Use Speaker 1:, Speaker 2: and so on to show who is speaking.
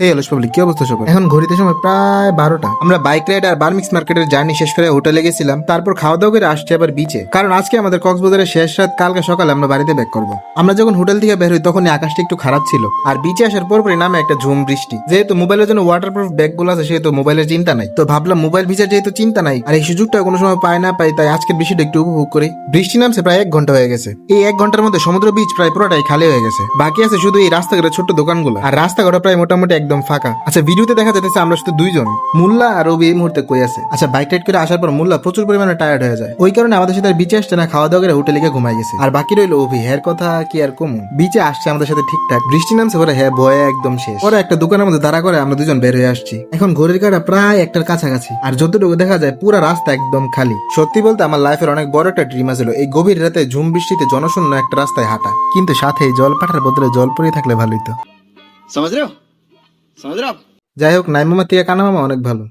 Speaker 1: এই অলস পাবলিক, কি অবস্থা সবার? এখন ঘড়িতে সময় প্রায় 12টা। আমরা বাইক রাইড আর বার্মিক্স মার্কেটের জার্নি শেষ করে হোটেলে গেছিলাম, তারপর খাওয়া দাওয়া করে আসছি আবার বিচে, কারণ আজকে আমাদের কক্সবাজারের শেষ রাত, কালকে সকালে আমরা বাড়িতে ব্যাক করব। আমরা যখন হোটেল থেকে বের হই তখনই আকাশটা একটু খারাপ ছিল, আর বিচে আসার পরপরই নামে একটা ঝুম বৃষ্টি। যেহেতু মোবাইলের জন্য ওয়াটারপ্রুফ ব্যাগ গুলো আছে, সেহেতু মোবাইলের চিন্তা নাই। তো ভাবলাম মোবাইল ভিজার যেহেতু চিন্তা নাই, আর এই সুযোগটা কোনো সময় পাই না পাই, তাই আজকের বৃষ্টিটা একটু উপভোগ করি। বৃষ্টি নামছে প্রায় 1 ঘন্টা হয়ে গেছে। এই 1 ঘন্টার মধ্যে সমুদ্র বিচ প্রায় পুরোটাই খালি হয়ে গেছে, বাকি আছে শুধু এই রাস্তাঘাটের ছোট্ট দোকানগুলো, আর রাস্তাঘাট প্রায় মোটামুটি একদম ফাঁকা। আচ্ছা, ভিডিওতে দেখা যাচ্ছে আমরা শুধু দুইজন, মুল্লা আর রবি এই মুহূর্তে কই আছে। আচ্ছা, বাইক রাইড করে আসার পর মুল্লা প্রচুর পরিমাণে টায়ার্ড হয়ে যায়, ওই কারণে আমাদের সাথে বিচে আসছে না, খাওয়া দাওয়া করে হোটেলে গিয়ে ঘুমাই গেছে। আর বাকি রইলো অভি, হের কথা কি আর কমু। বিচে আসছে আমাদের সাথে ঠিকঠাক, বৃষ্টি নামছে পরে হ্যাঁ ভয়ে একদম শেষ। পরে একটা দোকানের মধ্যে দাঁড়া করে আমরা দুজন বের হয়ে আসছি। এখন ঘড়ির কাঁটা প্রায় 1টার কাছাকাছি, আর যতটুকু দেখা যায় পুরো রাস্তা একদম খালি। সত্যি বলতে আমার লাইফের অনেক বড় একটা ড্রিম ছিল এই গভীর রাতে ঝুম বৃষ্টিতে জনশূন্য একটা রাস্তায় হাঁটা, কিন্তু সাথে জল পাঠার বদলে জল পড়ে থাকলে ভালোই তো।
Speaker 2: समझ रहे हो समझ रहे हो आप?
Speaker 1: যাই হোক, নাই মামা থেকে কানা মামা অনেক ভালো।